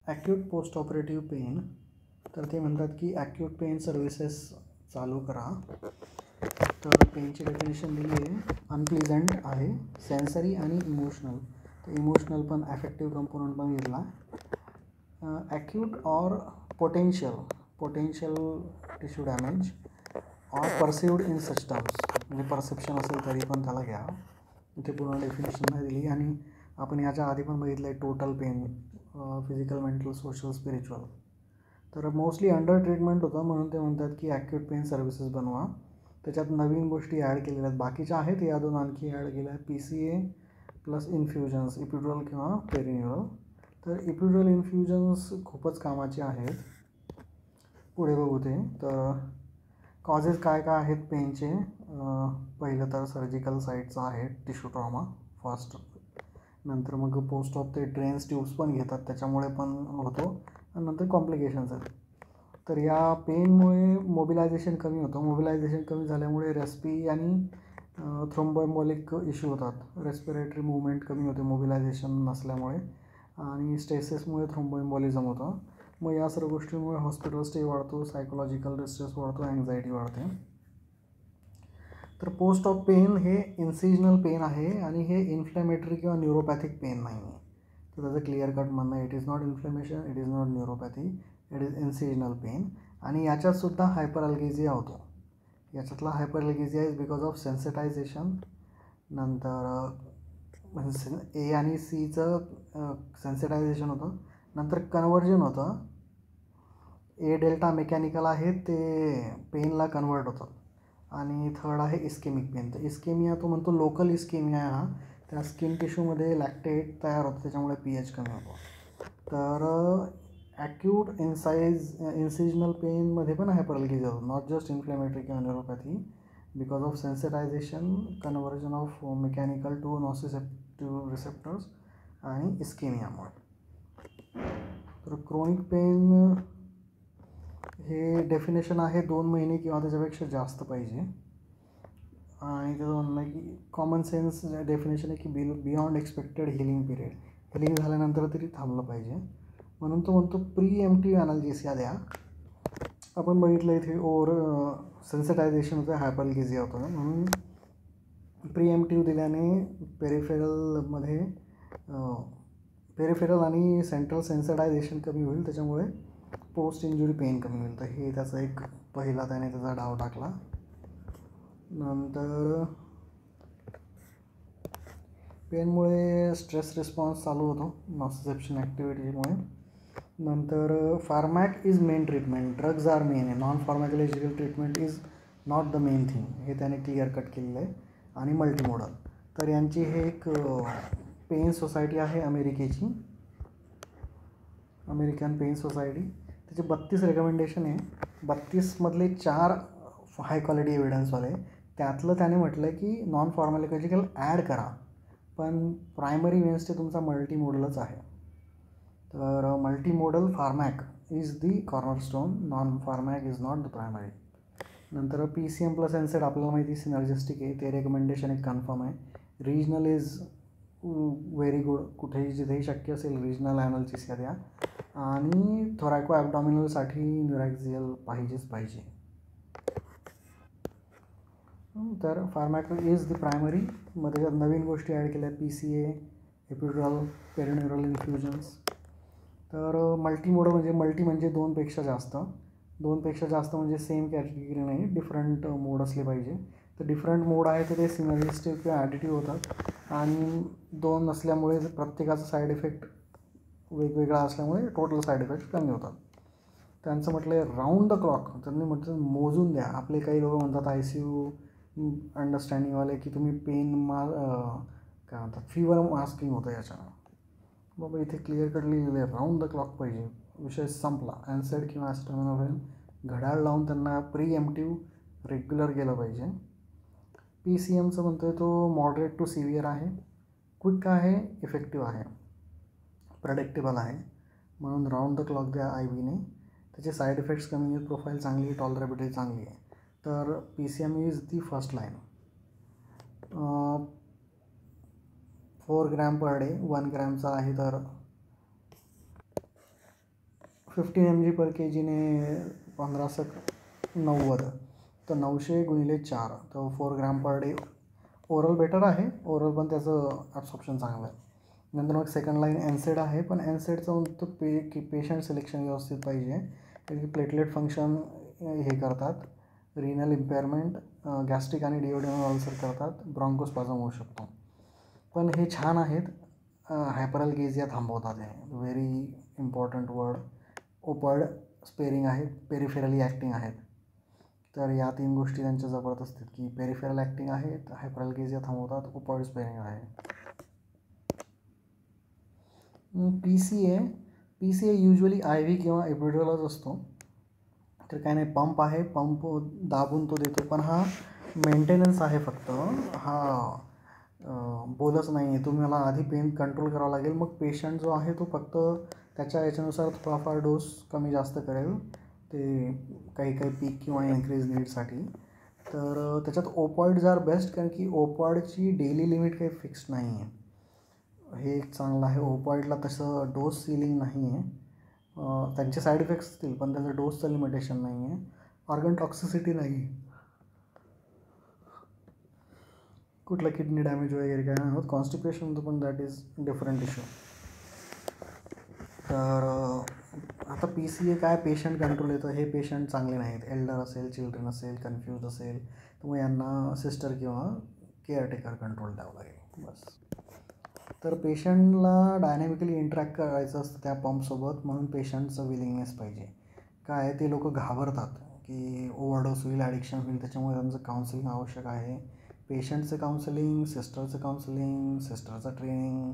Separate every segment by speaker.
Speaker 1: Acute post operative pen, तर ते म्हणतात की ॲक्यूट पेन सर्व्हिसेस चालू करा. तर पेनची डेफिनेशन दिली आहे, अनप्लिझंट आहे, सेन्सरी आणि इमोशनल. तर इमोशनल पण ॲफेक्टिव्ह कंपोनंट पण घेतला. Acute or potential tissue damage or perceived in such terms, म्हणजे परसेप्शन असेल तरी पण त्याला घ्या. इथे पूर्ण डेफिनेशन नाही दिली. आणि आपण याच्या आधी पण बघितलं आहे total pain, physical, mental, social, spiritual. तर मोस्टली अंडर ट्रीटमेंट होतं, म्हणून ते म्हणतात की ॲक्यूट पेन सर्व्हिसेस बनवा. त्याच्यात नवीन गोष्टी ॲड केलेल्या आहेत, बाकीच्या आहेत या दोन आणखी ॲड केल्या आहेत, PCA प्लस इन्फ्युजन्स, इपिड्युरल किंवा पेरिन्युरल. तर इपिड्युरल इन्फ्युजन्स खूपच कामाचे आहेत, पुढे बघू ते. तर कॉजेस काय काय आहेत पेनचे, पहिलं तर सर्जिकल साईडचं आहे टिश्यू ट्रॉमा फर्स्ट, नंतर मग पोस्ट ऑफ ते ड्रेन्स ट्यूब्स पण घेतात त्याच्यामुळे पण होतो, आणि नंतर कॉम्प्लिकेशन्स आहेत. तर या पेनमुळे मोबिलायझेशन कमी होतं, मोबिलायझेशन कमी झाल्यामुळे रेस्पी आणि थ्रोम्बोएम्बॉलिक इश्यू होतात, रेस्पिरेटरी मूवमेंट कमी होते मोबिलायझेशन नसल्यामुळे, आणि स्ट्रेसेसमुळे थ्रोम्बोएम्बॉलिझम होतं. मग या सर्व गोष्टींमुळे हॉस्पिटल स्टे वाढतो, सायकोलॉजिकल डिस्ट्रेस वाढतो, अँझायटी वाढते. तर पोस्ट ऑफ पेन हे इन्सिजनल पेन आहे आणि हे इन्फ्लेमेटरी किंवा न्यूरोपॅथिक पेन नाही आहे. तर त्याचं क्लिअर कट म्हणणं, it is not inflammation, it is not neuropathy, it is incisional pain. आणि याच्यातसुद्धा हायपरअल्गेझिया होतो. याच्यातला hyperalgesia is because of sensitization. नंतर A आणि Cचं सेन्सिटायझेशन होतं, नंतर कन्व्हर्जन होतं. A डेल्टा मेकॅनिकल आहे, ते पेनला कन्वर्ट होतं. आणि थर्ड आहे इस्केमिक पेन. तर इस्केमिया तो म्हणतो लोकल इस्केमिया आहे हा, त्या स्किन टिश्यूमध्ये लॅक्टेट तयार होतं, त्याच्यामुळे pH कमी होतो. तर ॲक्यूट इन्सिजनल पेनमध्ये पण हायपरअल्गेझिया होतो, नॉट जस्ट इन्फ्लेमेटरी किंवा neuropathy, because of sensitization, conversion of mechanical to nociceptive receptors आणि इस्केमियामुळे. तर क्रोनिक पेन हे डेफिनेशन आहे 2 महिने किंवा त्याच्यापेक्षा जास्त पाहिजे. आणि त्याचं म्हणणं आहे की कॉमन सेन्स डेफिनेशन आहे की beyond expected healing period, healing झाल्यानंतर तरी थांबलं पाहिजे. म्हणून तो म्हणतो प्रीएम्प्टिव्ह ॲनाल्जेसिया द्या. आपण बघितलं इथे सेन्सिटायझेशन होतं, हायपरअल्गेझिया होतं, म्हणून प्रीएम्प्टिव्ह दिल्याने पेरिफेरल आणि सेंट्रल सेन्सिटायझेशन कमी होईल, त्याच्यामुळे पोस्ट इंजुरी पेन कमी होईल. तर हे त्याचा एक पहिला त्याने त्याचा डाव टाकला. नंतर पेनमुळे स्ट्रेस रिस्पॉन्स चालू होतो नॉसिसेप्शन ॲक्टिव्हिटीमुळे. नंतर pharmac is main treatment, drugs are main आहे, non pharmacological treatment is not the main thing, हे त्याने क्लिअर कट केलेलं आहे. आणि मल्टीमोडल, तर यांची हे एक पेन सोसायटी आहे अमेरिकेची, अमेरिकन पेन सोसायटी. त्याचे 32 रेकमेंडेशन आहे, 32मधले 4 हाय क्वालिटी एव्हिडन्सवाले. त्यातलं त्याने म्हटलं की नॉन फार्मॅकोलॉजिकल ॲड करा, पण प्रायमरी मेन्स्टे तुमचा मल्टीमोडलच आहे. तर multimodal pharmac is the cornerstone, non pharmac is not the primary. नंतर PCM प्लस NSAID आपल्याला माहिती सिनर्जिस्टिक आहे, ते रेकमेंडेशन एक कन्फर्म आहे. रिजनल इज व्हेरी गुड, कुठेही जिथेही शक्य असेल रिजनल ॲनाल्जेसिया द्या. आणि थोरॅको ॲबडॉमिनलसाठी न्यूरॅक्झियल पाहिजेच पाहिजे. तर फार्मॅक इज द प्रायमरी. मग त्याच्यात नवीन गोष्टी ॲड केल्या, PCA, एपिड्युरल, पेरिन्युरल इन्फ्युजन्स. तर मल्टीमोड म्हणजे 2पेक्षा जास्त, 2पेक्षा जास्त म्हणजे सेम कॅटेगरी नाही, डिफरंट मोड असले पाहिजे. तर डिफरंट मोड आहे तर ते सिनर्जिस्टिक किंवा ॲडिटिव्ह होतात, आणि 2 नसल्यामुळे प्रत्येकाचा साईड इफेक्ट वेगवेगळा असल्यामुळे टोटल साईड इफेक्ट कमी होतात. त्यांचं म्हटलं आहे राऊंड द क्लॉक, त्यांनी म्हटलं मोजून द्या. आपले काही लोक म्हणतात ICU अंडरस्टँडिंगवाले की तुम्ही पेन काय म्हणतात फीवर मास्किंग होतं याच्यानं. बाबा इथे क्लिअर कट लिहिलेलं आहे राऊंड द क्लॉक पाहिजे, विषय संपला. NSAID किंवा ॲस्टामिनोफेन घड्याळ लावून त्यांना प्रीएम्प्टिव्ह रेग्युलर केलं पाहिजे. PCMचं म्हणतो आहे तो मॉडरेट टू सिव्हिअर आहे, क्विक आहे, इफेक्टिव्ह आहे, प्रेडिक्टेबल आहे, म्हणून राऊंड द क्लॉक द्या IVने. त्याचे साईड इफेक्ट्स कमी आहेत, प्रोफाईल चांगली आहे, टॉलरेबिलिटी चांगली आहे. तर PCM is the first line. 4 gram per day, 1 ग्रॅमचा आहे तर 15 mg/kg ने 1590, तर 900 × 4 तर 4 gram per day. Oral better आहे, ओरल पण त्याचं ॲब्सॉर्प्शन चांगलं आहे. नंतर मग सेकंड लाईन एनसेड आहे, पण एनसेडचं म्हणतो पेशंट सिलेक्शन व्यवस्थित पाहिजे, कारण की प्लेटलेट फंक्शन हे करतात, रिनल इम्पेअरमेंट, गॅस्ट्रिक आणि डिओडेनल अल्सर करतात, ब्रॉन्कोस्पाझम होऊ शकतो. पण हे छान आहेत, हायपरॅल्गेसिया थांबवतात. हे very important word. Opioid sparing आहेत, पेरिफेरली ॲक्टिंग आहेत. तर या 3 गोष्टी त्यांच्या जबरदस्त आहेत, की पेरिफेरल ॲक्टिंग आहेत, हायपरॅल्गेसिया थांबवतात, ओपॉइड स्पेरिंग आहे. PCA युजली IV किंवा एपिड्युरलच असतो. तर काय नाही, पंप आहे, पंप दाबून तो देतो, पण हा मेंटेनन्स आहे फक्त. हा बोलच नाही आहे. तुम्हाला आधी पेन कंट्रोल करावं लागेल, मग पेशंट जो आहे तो फक्त त्याच्या याच्यानुसार थोडाफार डोस कमी जास्त करेल, ते काही पीक किंवा इन्क्रीज नीडसाठी. तर त्याच्यात ओपॉइड्स आर बेस्ट, कारण की ओपॉइडची डेली लिमिट काही फिक्स्ड नाही आहे. हे एक चांगलं आहे. ओपॉइडला तसं डोस सिलिंग नाही आहे. त्यांचे साईड इफेक्ट्स असतील, पण त्याचं डोसचं लिमिटेशन नाही आहे. ऑर्गन टॉक्सिसिटी नाही, कुठला किडनी डॅमेज वगैरे काय नाही होत. कॉन्स्टिपेशन होतं, पण दॅट इज डिफरंट इश्यू. तर आता PCA काय, पेशंट कंट्रोल येतं. हे पेशंट चांगले नाहीत, एल्डर असेल, चिल्ड्रन असेल, कन्फ्यूज असेल, तर मग यांना सिस्टर किंवा केअरटेकर कंट्रोल द्यावं लागेल बस. तर पेशंटला डायनॅमिकली इंटरॅक्ट करायचं असतं त्या पंपसोबत, म्हणून पेशंटचं विलिंगनेस पाहिजे. काय ते लोक घाबरतात की ओव्हरडोस होईल, ॲडिक्शन होईल, त्याच्यामुळे त्यांचं काउन्सिलिंग आवश्यक आहे. पेशंटचं काउन्सिलिंग, सिस्टरचं काउन्सिलिंग, सिस्टरचं ट्रेनिंग,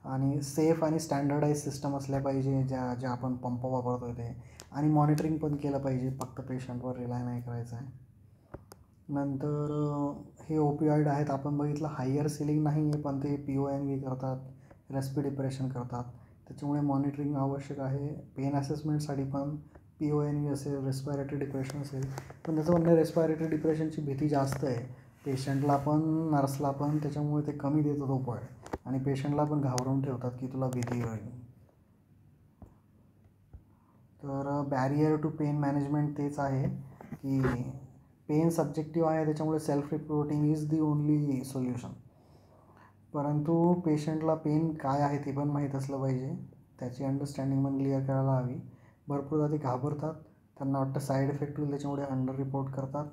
Speaker 1: आणि सेफ आणि स्टँडर्डाईज सिस्टम असल्या पाहिजे ज्या आपण पंप वापरतो आहे ते. आणि मॉनिटरिंग पण केलं पाहिजे, फक्त पेशंटवर रिलाय नाही करायचं आहे. नंतर हे ओपिऑइड आहेत, आपण बघितलं हायर सिलिंग नाही आहे, पण ते PONV करतात, रेस्पी डिप्रेशन करतात, त्याच्यामुळे मॉनिटरिंग आवश्यक आहे. पेन असेसमेंटसाठी पण PONV असेल, रेस्पिरेटरी डिप्रेशन असेल, पण त्याचं म्हणणं रेस्पिरेटरी डिप्रेशनची भीती जास्त आहे पेशंटला पण नर्सला पण, त्याच्यामुळे ते कमी देतात ओपिऑइड, आणि पेशंटला पण घाबरवून ठेवतात की तुला भीती होईल. तर बॅरियर टू पेन मॅनेजमेंट तेच आहे की पेन सब्जेक्टिव्ह आहे, त्याच्यामुळे self reporting is the only solution. परंतु पेशंटला पेन काय आहे ते पण माहीत असलं पाहिजे, त्याची अंडरस्टँडिंग पण क्लिअर करायला हवी. भरपूरदा ते घाबरतात, त्यांना वाटतं साईड इफेक्ट होईल, त्याच्यामुळे अंडर रिपोर्ट करतात,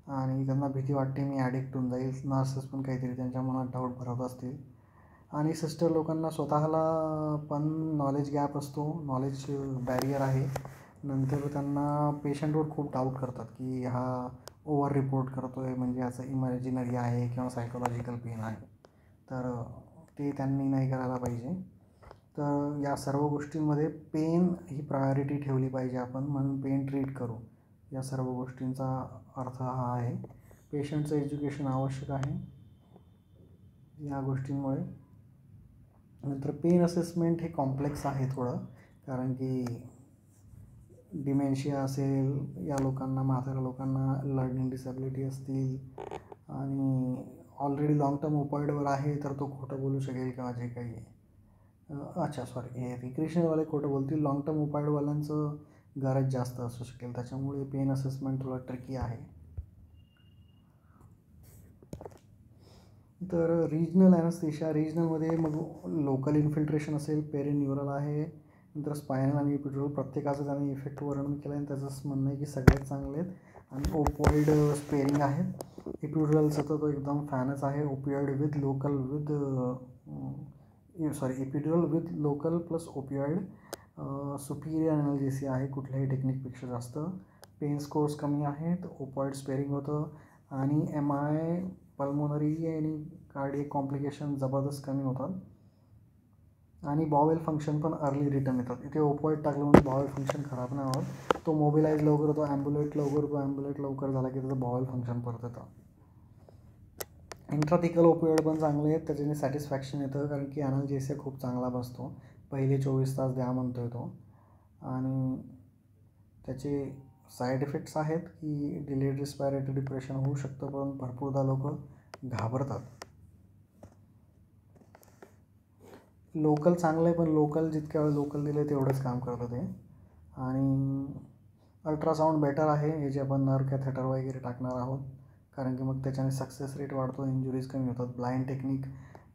Speaker 1: आणि त्यांना भीती वाटते मी ॲडिक्ट होऊन जाईल. नर्सेस पण काहीतरी त्यांच्या मनात डाऊट भरत असतील, आणि सिस्टर लोकांना स्वतःला पण नॉलेज गॅप असतो, नॉलेज बॅरियर आहे. नंतर त्यांना पेशंटवर खूप डाऊट करतात की हा ओव्हर रिपोर्ट करतो आहे, म्हणजे याचं इमॅजिनरी आहे किंवा सायकोलॉजिकल पेन आहे. तर ते त्यांनी नाही करायला पाहिजे. तर या सर्व गोष्टींमध्ये पेन ही प्रायोरिटी ठेवली पाहिजे आपण, म्हणून पेन ट्रीट करू, या सर्व गोष्टींचा अर्थ हा आहे. पेशंटचं एज्युकेशन आवश्यक आहे या गोष्टींमुळे. नंतर पेन असेसमेंट हे कॉम्प्लेक्स आहे थोडं, कारण की डिमेन्शिया असेल, या लोकांना, म्हाताऱ्या लोकांना लर्निंग डिसॅबिलिटी असतील, आणि ऑलरेडी लॉंग टर्म ओपॉइडवर आहे, तर तो खोटं बोलू शकेल किंवा जे काही हे रिक्रिएशनवाले खोटं बोलतील, लॉंग टर्म ओपॉइडवाल्यांचं गरज जास्त असू शकेल, त्याच्यामुळे पेन असेसमेंट थोडं ट्रिकी आहे. तर रिजनल ॲनेस्थेशिया, रिजनलमध्ये मग लोकल इन्फिल्ट्रेशन असेल, पेरिन्युरल आहे, नंतर स्पायनल आणि एपिड्युरल, प्रत्येकाचं त्याने इफेक्ट वर्णन केलं आहे, त्याचंच म्हणणं आहे की सगळेच चांगले आहेत. आणि ओपॉइड स्पेरिंग आहेत. एपिड्युरलचं तर तो एकदम फॅनच आहे. Opioid with local epidural with local plus opioid, superior analgesia आहे कुठल्याही टेक्निकपेक्षा जास्त. पेन स्कोर्स कमी आहेत, ओपॉइड स्पेरिंग होतं, आणि MI पल्मोनरी आणि कार्डियक कॉम्प्लिकेशन जबरदस्त कमी होतात, आणि बॉवेल फंक्शन पण अर्ली रिटर्न येतात. इथे ओपॉइड टाकलं म्हणून बॉवेल फंक्शन खराब नाही होत, तो मोबिलाइज लवकर होतो, ॲम्ब्युलेट लवकर होतो, ॲम्ब्युलेट लवकर झाला की त्याचं बॉवेल फंक्शन परत येतं. इंट्राथिकल ओपिऑइड पण चांगले आहेत, त्याच्याने सॅटिस्फॅक्शन येतं, कारण की ॲनाल्जेसिया खूप चांगला बसतो. पहिले 24 तास द्या म्हणतो आहे तो, आणि त्याचे साईड इफेक्ट्स आहेत की डिलेड रिस्पायरेटरी डिप्रेशन होऊ शकतं, पण भरपूरदा लोक घाबरतात. लोकल चांगलं आहे, पण लोकल जितक्या वेळ लोकल दिलं तेवढंच काम करतं ते. आणि अल्ट्रासाऊंड बेटर आहे, हे जे आपण नर्व कॅथेटर वगैरे टाकणार आहोत, कारण की मग त्याच्याने सक्सेस रेट वाढतो, इंजुरीज कमी होतात. ब्लाइंड टेक्निक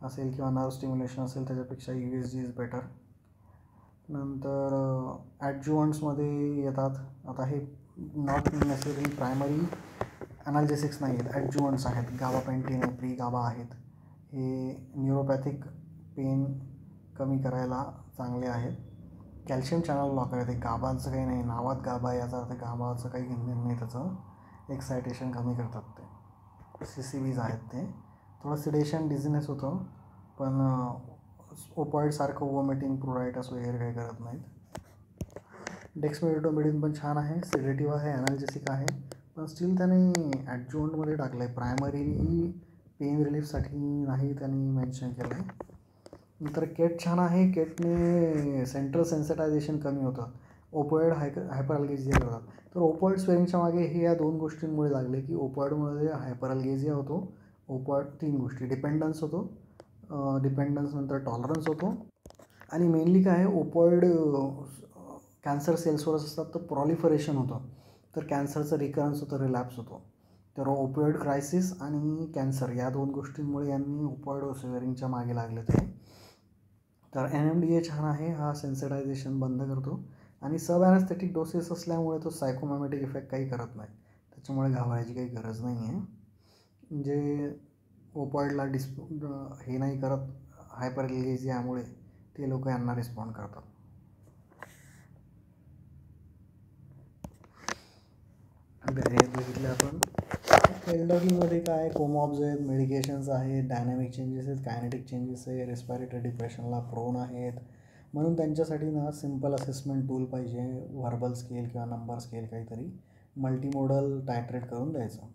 Speaker 1: असेल किंवा नर्व स्टिम्युलेशन असेल त्याच्यापेक्षा USG इज बेटर. नंतर ॲडज्युवंट्समध्ये येतात. आता हे नॉट नेसेसरी प्रायमरी ॲनाल्जेसिक्स नाही आहेत, ॲडज्युवंट्स आहेत. गाबापेंटिन आहे, प्री गाबा आहेत. हे न्यूरोपॅथिक पेन कमी करायला चांगले आहेत. कॅल्शियम चॅनल ब्लॉकर आहे, ते गाबांचं काही नाही, नावात गाबा याचा अर्थ गाबाचं काही घेणं नाही, त्याचं एक्सायटेशन कमी करतात ते. CCBs आहेत ते. थोडं सिडेशन डिझिनेस होतं, पण ओपॉइडसारखं वॉमिटिंग प्रोरायटस वगैरे काही करत नाहीत. डेक्समेथॅसोन पण छान आहे, सिडेटिव्ह आहे, ॲनाल्जेसिक आहे, पण स्टील त्याने ॲडज्युवंटमध्ये टाकलं आहे, प्रायमरी पेन रिलीफसाठी नाही त्यांनी मेन्शन केलं आहे. नंतर केट छान आहे, केटने सेंट्रल सेन्सिटायझेशन कमी होतं, ओपॉइड हायपरअल्गेजिया करतात. तर ओपॉइड स्वेरिंगच्या मागे हे या 2 गोष्टींमुळे लागले की ओपॉइडमध्ये हायपरअल्गेजिया होतो, ओपॉइड 3 गोष्टी, डिपेंडन्स होतो, डिपेंडन्स नंतर टॉलरन्स होतो, आणि मेनली काय आहे, ओपॉइड कॅन्सर सेल्सवरच असतात, तर प्रॉलिफरेशन होतं, तर कॅन्सरचं रिकरन्स होतं, रिलॅप्स होतो. तर ओपॉइड क्रायसिस आणि कॅन्सर या 2 गोष्टींमुळे यांनी ओपॉइड स्वेरिंगच्या मागे लागले ते. तर NMDA छान आहे, हा सेन्सिटायझेशन बंद करतो, आणि सब ॲनेस्थेटिक डोसेस असल्यामुळे तो सायकोमॅमेटिक इफेक्ट काही करत नाही, त्याच्यामुळे घाबरायची काही गरज नाही आहे. जे ओपॉइडला हे नाही करत हायपरअल्गेजियामुळे, ते लोक यांना रिस्पॉन्ड करतात. हे बघितलं आपण. एल्डरलीमध्ये काय कोमॉब्स आहेत, मेडिकेशन्स आहेत, डायनॅमिक चेंजेस आहेत, कायनेटिक चेंजेस आहे, रेस्पिरेटरी डिप्रेशनला प्रोन आहेत, म्हणून त्यांच्यासाठी ना सिम्पल असेसमेंट टूल पाहिजे, व्हर्बल स्केल किंवा नंबर स्केल काहीतरी मल्टीमोडल टायट्रेट करून द्यायचं.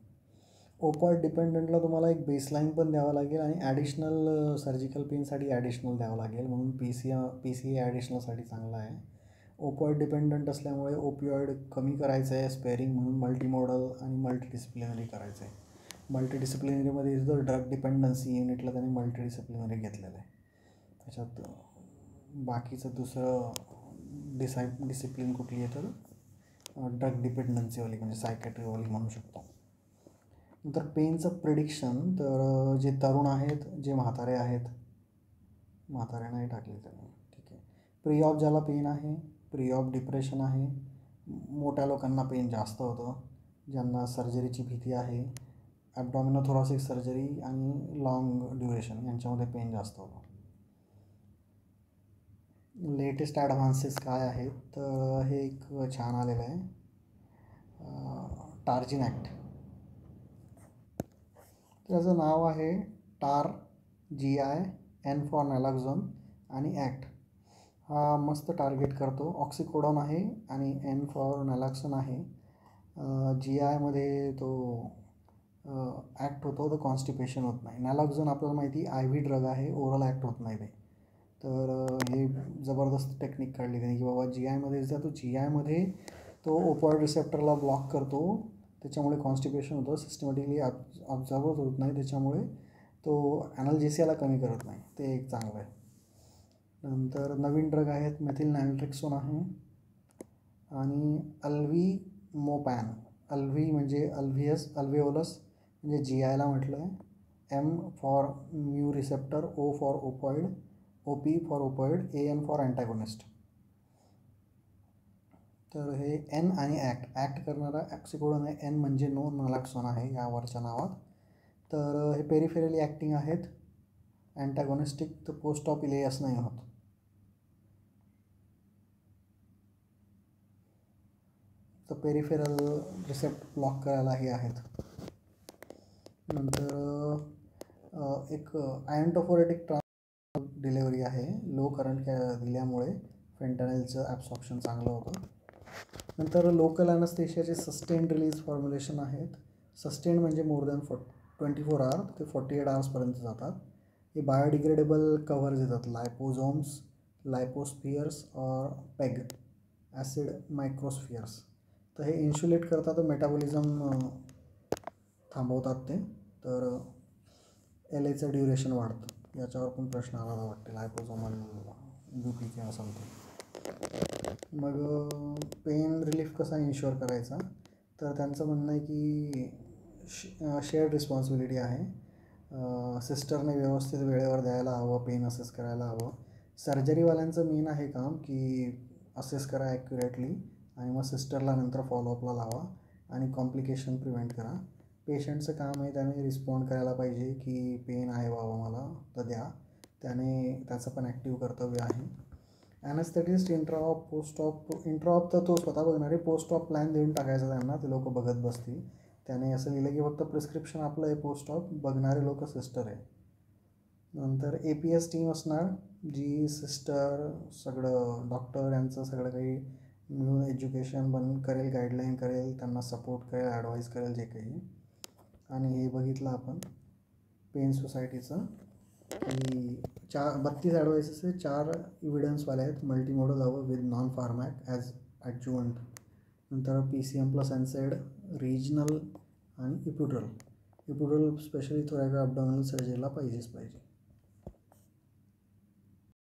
Speaker 1: ओपॉइड डिपेंडंटला तुम्हाला एक बेसलाईन पण द्यावं लागेल, आणि ॲडिशनल सर्जिकल पेनसाठी ॲडिशनल द्यावं लागेल, म्हणून PCA ॲडिशनलसाठी चांगला आहे. ओपॉइड डिपेंडंट असल्यामुळे ओपिओइड कमी करायचं आहे, स्पेअरिंग, म्हणून मल्टीमोडल आणि मल्टीडिसिप्लिनरी करायचं आहे. मल्टीडिसिप्लिनरीमध्ये जर ड्रग डिपेंडन्सी युनिटला त्यांनी मल्टीडिसिप्लिनरी घेतलेलं आहे, त्याच्यात बाकीचं दुसरं डिसिप्लिन कुठली आहे तर ड्रग डिपेंडन्सीवाली, म्हणजे सायकॅट्रीवाली म्हणू शकतो. नंतर पेनचं प्रिडिक्शन, तर जे तरुण आहेत, जे म्हातारे आहेत, म्हातारे नाही टाकले त्यांनी, ठीक आहे. प्री ऑफ ज्याला पेन आहे, प्री ऑफ डिप्रेशन आहे, मोठ्या लोकांना पेन जास्त होतं, ज्यांना सर्जरीची भीती आहे, ॲब्डॉमिनोथोरॅसिक सर्जरी आणि लॉंग ड्युरेशन यांच्यामध्ये पेन जास्त होतं. लेटेस्ट ॲडव्हान्सेस काय आहेत, तर हे एक छान आलेलं आहे, टार्जिन ॲक्ट. त्याचं नाव आहे TAR-GI, N फॉर नॅलॉक्झोन आणि ॲक्ट. हा मस्त टार्गेट करतो, ऑक्सिकोडॉन आहे आणि N फॉर नॅलॉक्झोन आहे. GI तो ॲक्ट होतो, तर कॉन्स्टिपेशन होत नाही. नॅलॉक्झोन आपल्याला माहिती IV ड्रग आहे, ओरल ॲक्ट होत नाही ते. तर हे जबरदस्त टेक्निक काढली त्यांनी की बाबा GIमध्ये तो GIमध्ये तो ओपॉइड रिसेप्टरला ब्लॉक करतो, त्याच्यामुळे कॉन्स्टिपेशन होतं, सिस्टमॅटिकली ऑब्झर्वच होत नाही, त्याच्यामुळे तो ॲनाल्जेसियाला कमी करत नाही, ते एक चांगलं आहे. नंतर नवीन ड्रग आहेत, मेथिल नॅलट्रेक्सोन आहे आणि अल्व्हीमोपॅन. अल्व्ही म्हणजे अल्व्हेओलस म्हणजे GIला म्हटलं आहे, M for mu receptor, O for opioid, OP for opioid, AN for antagonist. तर हे N आणि ॲक्ट करणारा ऑक्सिकोडॉन आहे, N म्हणजे नो नॅलॉक्झोन आहे यावरच्या नावात. तर हे पेरिफेरली ॲक्टिंग आहेत, अँटॅगोनिस्टिक, तर पोस्ट ऑफ इलेयस नाही होत. तर पेरिफेरल रिसेप्ट ब्लॉक करायला हे आहेत. नंतर एक आयंटोफोरेटिक डिलेवरी आहे, लो करंट दिल्यामुळे फेंटॅनिलचं ॲब्सॉर्प्शन चांगलं होतं. नंतर लोकल ॲनेस्थेशियाचे सस्टेंड रिलीज फॉर्म्युलेशन आहेत. सस्टेंड म्हणजे मोर दॅन 24 आवर ते 48 आवर्सपर्यंत जातात. हे बायोडिग्रेडेबल कव्हर्स येतात, लायपोझोम्स, लायपोस्फिअर्स और पेग ॲसिड मायक्रोस्फिअर्स. तर हे इन्शुलेट करतात, मेटाबॉलिझम थांबवतात ते, तर LAचं ड्युरेशन वाढतं. याच्यावर पण प्रश्न आला वाटते, लायपोझोमल UP किंवा समथिंग. मग पेन रिलीफ कसा इन्श्युअर करायचा, तर त्यांचं म्हणणं आहे की शेअर्ड रिस्पॉन्सिबिलिटी आहे. सिस्टरने व्यवस्थित वेळेवर द्यायला हवं, पेन असेस करायला हवं. सर्जरीवाल्यांचं मेन आहे काम की असेस करा ॲक्युरेटली आणि मग सिस्टरला नंतर फॉलोअपला लावा आणि कॉम्प्लिकेशन प्रिव्हेंट करा. पेशंटचं काम आहे त्याने रिस्पॉन्ड करायला पाहिजे की पेन आहे बाबा मला तर द्या, त्याने त्याचं पण ॲक्टिव्ह कर्तव्य आहे. ॲनेस्थेटिस्ट इंट्राऑप पोस्ट इंट्राऑप तर तो स्वतः बघणार आहे, पोस्ट ऑप प्लॅन देऊन टाकायचा त्यांना, ते लोक बघत बसतील. त्याने असं लिहिलं की फक्त प्रिस्क्रिप्शन आपलं आहे, पोस्ट ऑप बघणारे लोक सिस्टर आहे. नंतर APS टीम असणार जी सिस्टर सगळं डॉक्टर यांचं सगळं काही मिळून एज्युकेशन करेल, गाईडलाईन करेल, त्यांना सपोर्ट करेल, ॲडवाईस करेल जे काही. आणि हे बघितलं आपण पेन सोसायटीचं की 32 ॲडवाइसेस आहे, 4 इव्हिडन्सवाले आहेत. मल्टीमोडल हवं विथ नॉन फार्मॅक ॲज ॲडज्युवंट. नंतर PCM प्लस NSAID, रिजनल आणि इप्युड्रल स्पेशली थोरायको ॲब्डॉमिनल सर्जरीला पाहिजे.